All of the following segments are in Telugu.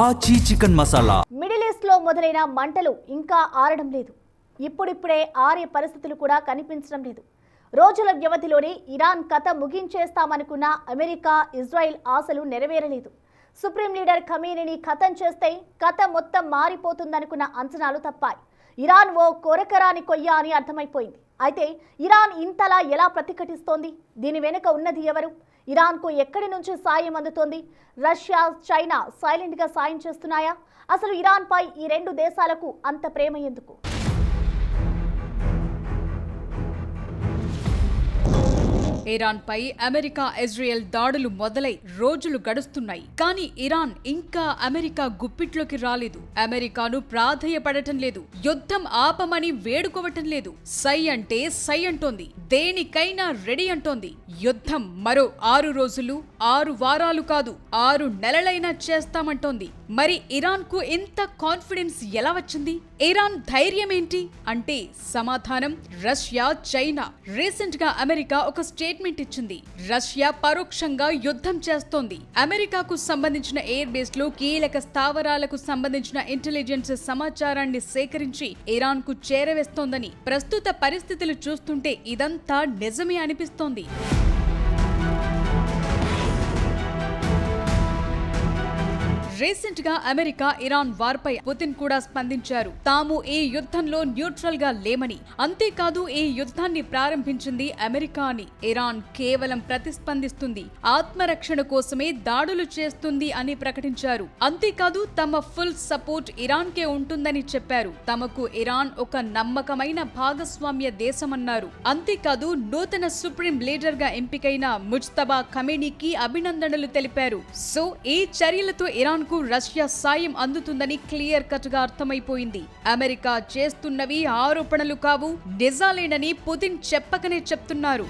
ఆచి చికెన్ మసాలా. మిడిల్ ఈస్ట్ లో మొదలైన మంటలు ఇంకా ఆరడం లేదు. ఇప్పుడిప్పుడే ఆరే పరిస్థితులు కూడా కనిపించడం లేదు. రోజుల వ్యవధిలోనే ఇరాన్ కథ ముగించేస్తామనుకున్న అమెరికా, ఇజ్రాయెల్ ఆశలు నెరవేరలేదు. సుప్రీం లీడర్ ఖమేనీని ఖతం చేస్తే కథ మొత్తం మారిపోతుందనుకున్న అంచనాలు తప్పాయి. ఇరాన్ ఓ కొరకరాని కొయ్య అని అర్థమైపోయింది. అయితే ఇరాన్ ఇంతలా ఎలా ప్రతిఘటిస్తోంది? దీని వెనుక ఉన్నది ఎవరు? ఇరాన్కు ఎక్కడి నుంచి సాయం అందుతోంది? రష్యా, చైనా సైలెంట్గా సాయం చేస్తున్నాయా? అసలు ఇరాన్పై ఈ రెండు దేశాలకు అంత ప్రేమ ఎందుకు? ఇరాన్ పై అమెరికా, ఇజ్రాయెల్ దాడులు మొదలై రోజులు గడుస్తున్నాయి. కానీ ఇరాన్ ఇంకా అమెరికా గుప్పిట్లోకి రాలేదు. అమెరికాను ప్రాధేయపడటం లేదు. యుద్ధం ఆపమని వేడుకోవటం లేదు. సై అంటే సై అంటోంది. దేనికైనా రెడీ అంటోంది. యుద్ధం మరో 6 రోజులు, 6 వారాలు కాదు, 6 నెలలైనా చేస్తామంటోంది. మరి ఇరాన్ కు ఇంత కాన్ఫిడెన్స్ ఎలా వచ్చింది? ఇరాన్ ధైర్యం ఏంటి అంటే సమాధానం రష్యా, చైనా. రీసెంట్ గా అమెరికా ఒక స్టేట్మెంట్ ఇచ్చింది. రష్యా పరోక్షంగా యుద్ధం చేస్తోంది. అమెరికాకు సంబంధించిన ఎయిర్ బేస్ లో కీలక స్థావరాలకు సంబంధించిన ఇంటెలిజెన్స్ సమాచారాన్ని సేకరించి ఇరాన్ కు చేరవేస్తోందని. ప్రస్తుత పరిస్థితులు చూస్తుంటే ఇదంతా నిజమే అనిపిస్తోంది. రీసెంట్ గా అమెరికా, ఇరాన్ వార్ పై పుతిన్ కూడా స్పందించారు. తాము ఈ యుద్ధంలో న్యూట్రల్ గా లేమని, అంతేకాదు ఈ యుద్ధాన్ని ప్రారంభించింది అమెరికా అని. ఇరాన్ కేవలం ప్రతిస్పందిస్తుంది, ఆత్మరక్షణ కోసమే దాడులు చేస్తుంది అని ప్రకటించారు. అంతేకాదు తమ ఫుల్ సపోర్ట్ ఇరాన్ కే ఉంటుందని చెప్పారు. తమకు ఇరాన్ ఒక నమ్మకమైన భాగస్వామ్య దేశమన్నారు. అంతేకాదు నూతన సుప్రీం లీడర్ గా ఎంపికైన ముజ్తబా ఖమేనీకి అభినందనలు తెలిపారు. సో ఈ చర్యలతో ఇరాన్ రష్యా సాయం అందుతుందని క్లియర్ కట్ గా అర్థమైపోయింది. అమెరికా చేస్తున్నవి ఆరోపణలు కావు, నిజాలేనని పుతిన్ చెప్పకనే చెప్తున్నారు.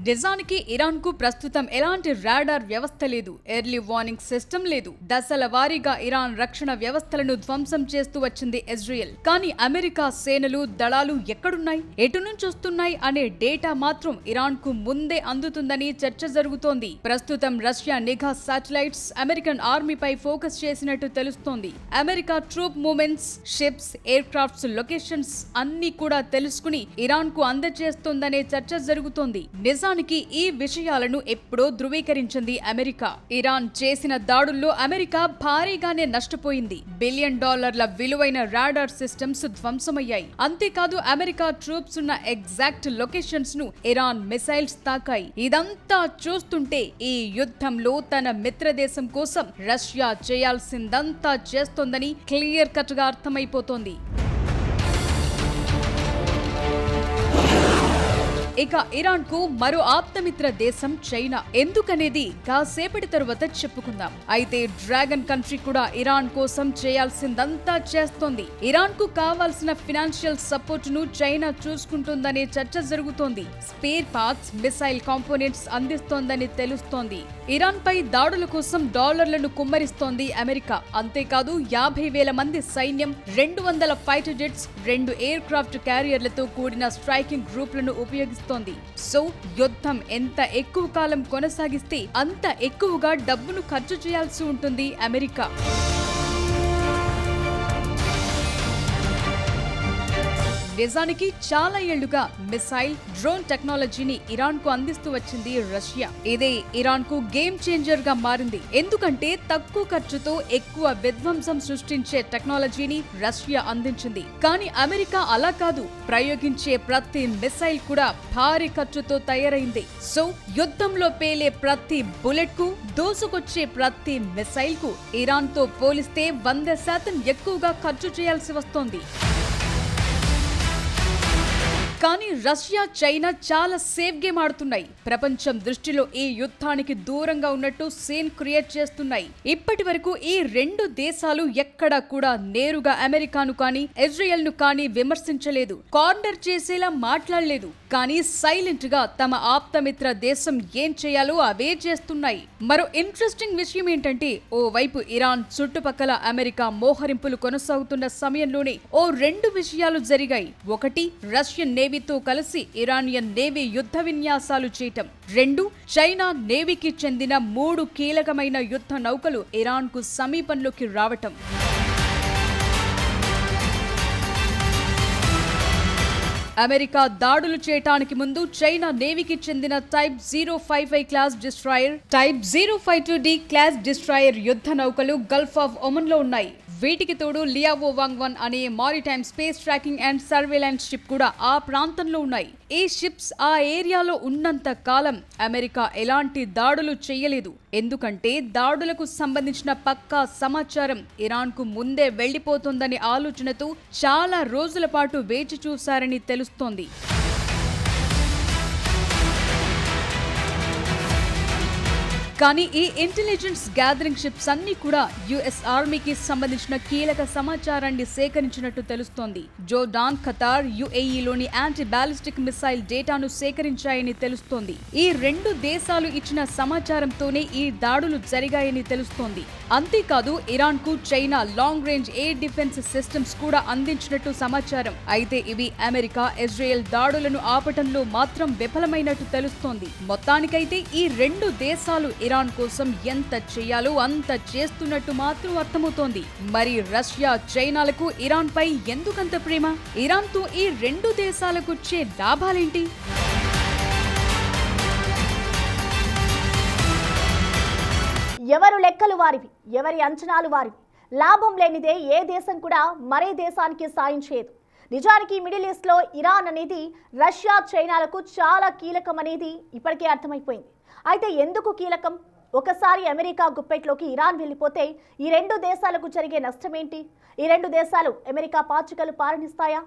నిజానికి ఇరాన్ కు ప్రస్తుతం ఎలాంటి రాడార్ వ్యవస్థ లేదు, ఎర్లీ వార్నింగ్ సిస్టమ్ లేదు. దశల వారీగా ఇరాన్ రక్షణ వ్యవస్థలను ధ్వంసం చేస్తూ వచ్చింది ఇజ్రాయెల్. కానీ అమెరికా సేనలు, దళాలు ఎక్కడున్నాయి, ఎటు నుంచి వస్తున్నాయి అనే డేటా మాత్రం ఇరాన్ కు ముందే అందుతుందని చర్చ జరుగుతోంది. ప్రస్తుతం రష్యా నిఘా శాటిలైట్స్ అమెరికన్ ఆర్మీపై ఫోకస్ చేసినట్టు తెలుస్తోంది. America troop movements, ships, aircrafts locations అన్ని కూడా తెలుసుకుని ఇరాన్ కు అందజేస్తోందనే చర్చ జరుగుతోంది. నిజానికి ఈ విషయాలను ఎప్పుడో ధృవీకరించింది అమెరికా. ఇరాన్ చేసిన దాడుల్లో అమెరికా భారీగానే నష్టపోయింది. $1 బిలియన్ విలువైన రాడార్ సిస్టమ్స్ ధ్వంసమయ్యాయి. అంతేకాదు అమెరికా ట్రూప్స్ ఉన్న ఎగ్జాక్ట్ లొకేషన్స్ ను ఇరాన్ మిసైల్స్ తాకాయి. ఇదంతా చూస్తుంటే ఈ యుద్ధంలో తన మిత్రదేశం కోసం రష్యా చేయాల్సిందంతా చేస్తోందని క్లియర్ కట్ గా అర్థమైపోతోంది. ఇక ఇరాన్ కు మరో ఆప్తమిత్ర దేశం చైనా. ఎందుకనేది కాసేపటి తరువాత చెప్పుకుందాం. అయితే డ్రాగన్ కంట్రీ కూడా ఇరాన్ కోసం చేయాల్సిందంతా చేస్తోంది. ఇరాన్ కు కావాల్సిన ఫినాన్షియల్ సపోర్ట్ ను చైనా చూసుకుంటుందనే చర్చ జరుగుతోంది. స్పేర్ పార్ట్స్, మిసైల్ కాంపోనెంట్స్ అందిస్తోందని తెలుస్తోంది. ఇరాన్ పై దాడుల కోసం డాలర్లను కుమ్మరిస్తోంది అమెరికా. అంతేకాదు 50,000 మంది సైన్యం, 200 ఫైటర్ జెట్స్, 2 ఎయిర్ క్రాఫ్ట్ క్యారియర్లతో కూడిన స్ట్రైకింగ్ గ్రూప్లను ఉపయోగిస్తోంది. సో యుద్ధం ఎంత ఎక్కువ కాలం కొనసాగిస్తే అంత ఎక్కువగా డబ్బును ఖర్చు చేయాల్సి ఉంటుంది అమెరికా. నిజానికి చాలా ఏళ్లుగా మిసైల్, డ్రోన్ టెక్నాలజీని ఇరాన్ కు అందిస్తూ వచ్చింది రష్యా. ఇదే ఇరాన్ కు గేమ్ చేంజర్ గా మారింది. ఎందుకంటే తక్కువ ఖర్చుతో ఎక్కువ విధ్వంసం సృష్టించే టెక్నాలజీని రష్యా అందించింది. కానీ అమెరికా అలా కాదు. ప్రయోగించే ప్రతి మిసైల్ కూడా భారీ ఖర్చుతో తయారైంది. సో యుద్ధంలో పేలే ప్రతి బుల్లెట్ కు, దూసుకొచ్చే ప్రతి మిసైల్ కు ఇరాన్ తో పోలిస్తే 100% ఎక్కువగా ఖర్చు చేయాల్సి వస్తోంది. కానీ రష్యా, చైనా చాలా సేఫ్ గేమ్ ఆడుతున్నాయి. ప్రపంచం దృష్టిలో ఈ యుద్ధానికి దూరంగా ఉన్నట్టు సీన్ క్రియేట్ చేస్తున్నాయి. ఇప్పటి వరకు ఈ రెండు దేశాలు ఎక్కడా కూడా నేరుగా అమెరికాను కానీ, ఇజ్రాయెల్ ను కానీ విమర్శించలేదు, కార్నర్ చేసేలా మాట్లాడలేదు. కానీ సైలెంట్ గా తమ ఆప్తమిత్ర దేశం ఏం చేయాలో అవే చేస్తున్నాయి. మరో ఇంట్రెస్టింగ్ విషయం ఏంటంటే, ఓ వైపు ఇరాన్ చుట్టుపక్కల అమెరికా మోహరింపులు కొనసాగుతున్న సమయంలోనే ఓ రెండు విషయాలు జరిగాయి. ఒకటి, రష్యన్ నేవీ నేవీతో కలిసి ఇరానియన్ నేవీ యుద్ధ విన్యాసాలు చేయటం. 2. చైనా నేవీకి చెందిన 3 కీలకమైన యుద్ధ నౌకలు ఇరాన్కు సమీపంలోకి రావటం. అమెరికా దాడులు చేయటానికి ముందు చైనా నేవీకి చెందిన type 055 class destroyer, type 052D class destroyer యుద్ధ నౌకలు గల్ఫ్ ఆఫ్ ఒమన్ లో ఉన్నాయి. వీటికి తోడు లియావో వాంగ్ 1 అనే maritime space tracking and surveillance ship కూడా ఆ ప్రాంతంలో ఉన్నాయి. ఈ షిప్స్ ఆ ఏరియాలో ఉన్నంత కాలం అమెరికా ఎలాంటి దాడులు చేయలేదు. ఎందుకంటే దాడులకు సంబంధించిన పక్కా సమాచారం ఇరాన్కు ముందే వెళ్లిపోతుందనే ఆలోచనతో చాలా రోజుల పాటు వేచి చూశారని తెలుస్తోంది. కానీ ఈ ఇంటెలిజెన్స్ గ్యాదరింగ్ షిప్స్ అన్ని కూడా యుఎస్ ఆర్మీకి సంబంధించిన కీలక సమాచారాన్ని సేకరించినట్టు తెలుస్తోంది. జోర్డాన్, ఖతార్, యుఏఈలోని యాంటీ బాలిస్టిక్ మిసైల్ డేటాను సేకరించాయని తెలుస్తోంది. ఈ 2 దేశాలు ఇచ్చిన సమాచారంతోనే ఈ దాడులు జరిగాయని తెలుస్తోంది. అంతేకాదు ఇరాన్కు China long range air defence systems కూడా అందించినట్టు సమాచారం. అయితే ఇవి అమెరికా, ఇజ్రాయెల్ దాడులను ఆపటంలో మాత్రం విఫలమైనట్టు తెలుస్తోంది. మొత్తానికైతే ఈ 2 దేశాలు ఇరాన్ కోసం ఎంత చేయాలో అంత చేస్తున్నట్టు మాత్రం అర్థమవుతోంది. మరి రష్యా, చైనాలకు ఇరాన్ పై ఎందుకంత ప్రేమ? ఇరాన్తో ఈ 2 దేశాలకు వచ్చే లాభాలేంటి? ఎవరు లెక్కలు వారివి, ఎవరి అంచనాలు వారివి. లాభం లేనిదే ఏ దేశం కూడా మరే దేశానికి సాయం చేయదు. నిజానికి మిడిల్ ఈస్ట్లో ఇరాన్ అనేది రష్యా, చైనాలకు చాలా కీలకం అనేది ఇప్పటికే అర్థమైపోయింది. అయితే ఎందుకు కీలకం? ఒకసారి అమెరికా గుప్పెట్లోకి ఇరాన్ వెళ్ళిపోతే ఈ 2 దేశాలకు జరిగే నష్టమేంటి? ఈ 2 దేశాలు అమెరికా పాచికలు పారనిస్తాయా?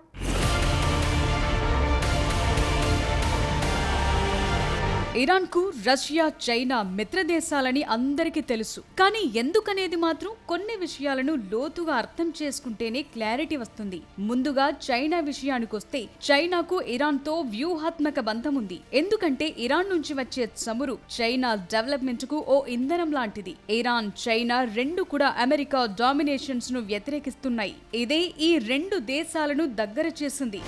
ఇరాన్కు రష్యా, చైనా మిత్రదేశాలని అందరికీ తెలుసు. కానీ ఎందుకనేది మాత్రం కొన్ని విషయాలను లోతుగా అర్థం చేసుకుంటేనే క్లారిటీ వస్తుంది. ముందుగా చైనా విషయానికొస్తే చైనాకు ఇరాన్తో వ్యూహాత్మక బంధం ఉంది. ఎందుకంటే ఇరాన్ నుంచి వచ్చే చమురు చైనా డెవలప్మెంట్ కు ఓ ఇంధనం లాంటిది. ఇరాన్, చైనా 2 కూడా అమెరికా డామినేషన్స్ ను వ్యతిరేకిస్తున్నాయి. ఇదే ఈ 2 దేశాలను దగ్గర చేసింది.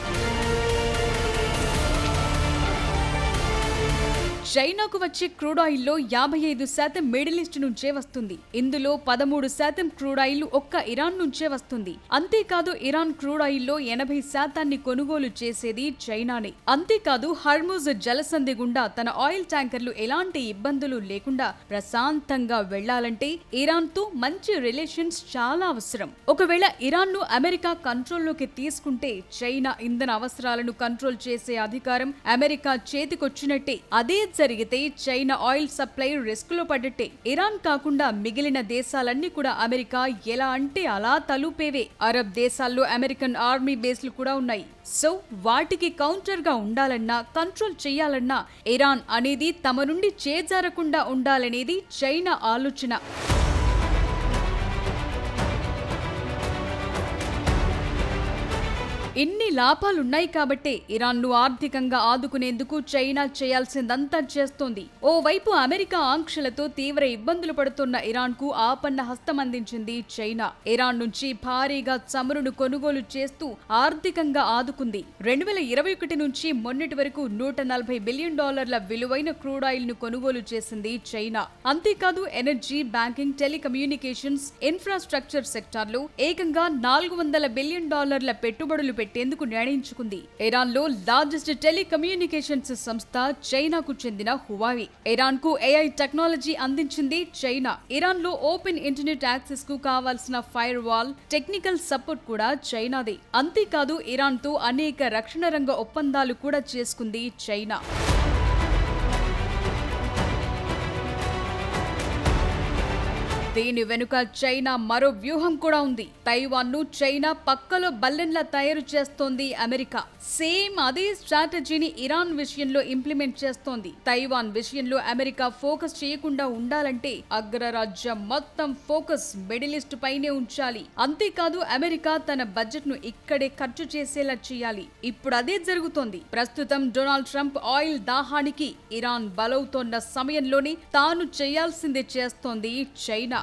చైనాకు వచ్చే క్రూడ్ ఆయిల్లో 55% మిడిల్ ఈస్ట్ నుంచే వస్తుంది. ఇందులో 13% క్రూడ్ ఆయిల్ ఒక్క ఇరాన్ నుంచే వస్తుంది. అంతేకాదు ఇరాన్ క్రూడ్ ఆయిల్లో 80% కొనుగోలు చేసేది చైనానే. అంతేకాదు హర్ముజ్ జలసంధి గుండా తన ఆయిల్ ట్యాంకర్లు ఎలాంటి ఇబ్బందులు లేకుండా ప్రశాంతంగా వెళ్లాలంటే ఇరాన్ తో మంచి రిలేషన్స్ చాలా అవసరం. ఒకవేళ ఇరాన్ ను అమెరికా కంట్రోల్లోకి తీసుకుంటే చైనా ఇంధన అవసరాలను కంట్రోల్ చేసే అధికారం అమెరికా చేతికొచ్చినట్టే. అదే జరిగితే చైనా ఆయిల్ సప్లై రిస్క్ లో పడ్డట్టే. ఇరాన్ కాకుండా మిగిలిన దేశాలన్నీ కూడా అమెరికా ఎలా అంటే అలా తలుపేవే. అరబ్ దేశాల్లో అమెరికన్ ఆర్మీ బేస్లు కూడా ఉన్నాయి. సో వాటికి కౌంటర్ గా ఉండాలన్నా, కంట్రోల్ చేయాలన్నా ఇరాన్ అనేది తమ నుండి చేజారకుండా ఉండాలనేది చైనా ఆలోచన. ఇన్ని లాభాలున్నాయి కాబట్టే ఇరాన్ను ఆర్థికంగా ఆదుకునేందుకు చైనా చేయాల్సిందంతా చేస్తోంది. ఓవైపు అమెరికా ఆంక్షలతో తీవ్ర ఇబ్బందులు పడుతున్న ఇరాన్కు ఆపన్న హస్తం అందించింది చైనా. ఇరాన్ నుంచి భారీగా చమురును కొనుగోలు చేస్తూ ఆర్థికంగా ఆదుకుంది. 2021 నుంచి మొన్నటి వరకు $140 బిలియన్ విలువైన క్రూడ్ ఆయిల్ ను కొనుగోలు చేసింది చైనా. అంతేకాదు ఎనర్జీ, బ్యాంకింగ్, టెలికమ్యూనికేషన్స్, ఇన్ఫ్రాస్ట్రక్చర్ సెక్టార్లో ఏకంగా $400 బిలియన్ పెట్టుబడులు పెట్టేందుకు నిర్ణయించుకుంది. ఇరాన్ లో లార్జెస్ట్ టెలికమ్యూనికేషన్స్ సంస్థ చైనాకు చెందిన హువావీ. ఇరాన్ కు AI టెక్నాలజీ అందించింది చైనా. ఇరాన్ లో ఓపెన్ ఇంటర్నెట్ యాక్సెస్ కు కావాల్సిన ఫైర్ వాల్, టెక్నికల్ సపోర్ట్ కూడా చైనాదే. అంతేకాదు ఇరాన్ తో అనేక రక్షణ రంగ ఒప్పందాలు కూడా చేసుకుంది చైనా. దీని వెనుక చైనా మరో వ్యూహం కూడా ఉంది. తైవాన్ ను చైనా పక్కలో బల్లెన్లా తయారు చేస్తోంది అమెరికా. సేమ్ అదే స్ట్రాటజీని ఇరాన్ విషయంలో ఇంప్లిమెంట్ చేస్తోంది. తైవాన్ విషయంలో అమెరికా ఫోకస్ చేయకుండా ఉండాలంటే అగ్రరాజ్యం మొత్తం ఫోకస్ మిడిల్ ఈస్ట్ పైనే ఉంచాలి. అంతేకాదు అమెరికా తన బడ్జెట్ ను ఇక్కడే ఖర్చు చేసేలా చేయాలి. ఇప్పుడు అదే జరుగుతోంది. ప్రస్తుతం డొనాల్డ్ ట్రంప్ ఆయిల్ దాహానికి ఇరాన్ బలవుతోన్న సమయంలోనే తాను చేయాల్సిందే చేస్తోంది చైనా.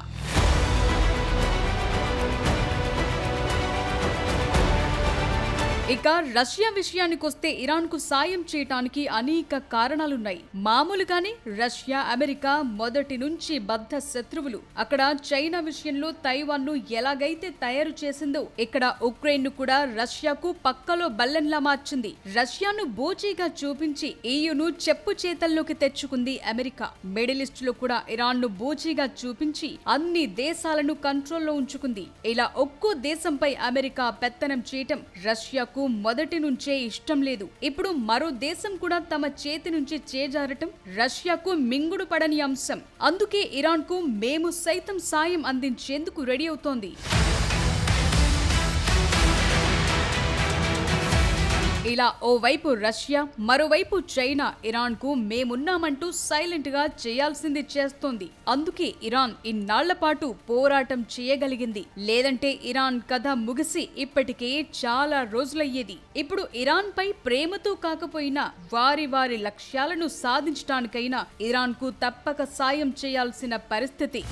ఇక రష్యా విషయానికొస్తే ఇరాన్కు సాయం చేయటానికి అనేక కారణాలున్నాయి. మామూలుగానే రష్యా, అమెరికా మొదటి నుంచి బద్ధ శత్రువులు. అక్కడ చైనా విషయంలో తైవాన్ను ఎలాగైతే తయారు చేసిందో ఇక్కడ ఉక్రెయిన్ ను కూడా రష్యాకు పక్కలో బల్లెంలా మార్చింది. రష్యాను బోచీగా చూపించి EUను చెప్పు చేతల్లోకి తెచ్చుకుంది అమెరికా. మిడిల్ ఈస్ట్ లో కూడా ఇరాన్ ను బోచీగా చూపించి అన్ని దేశాలను కంట్రోల్లో ఉంచుకుంది. ఇలా ఒక్కో దేశంపై అమెరికా పెత్తనం చేయటం రష్యాకు మొదటి నుంచే ఇష్టం లేదు. ఇప్పుడు మరో దేశం కూడా తమ చేతి నుంచి చేజారటం రష్యాకు మింగుడు పడని అంశం. అందుకే ఇరాన్కు మేము సైతం సాయం అందించేందుకు రెడీ అవుతోంది. ఇలా ఓవైపు రష్యా, మరోవైపు చైనా ఇరాన్కు మేమున్నామంటూ సైలెంట్ గా చేయాల్సింది చేస్తోంది. అందుకే ఇరాన్ ఇన్నాళ్ల పాటు పోరాటం చేయగలిగింది. లేదంటే ఇరాన్ కథ ముగిసి ఇప్పటికే చాలా రోజులయ్యేది. ఇప్పుడు ఇరాన్ పై ప్రేమతో కాకపోయినా వారి వారి లక్ష్యాలను సాధించడానికైనా ఇరాన్కు తప్పక సాయం చేయాల్సిన పరిస్థితి.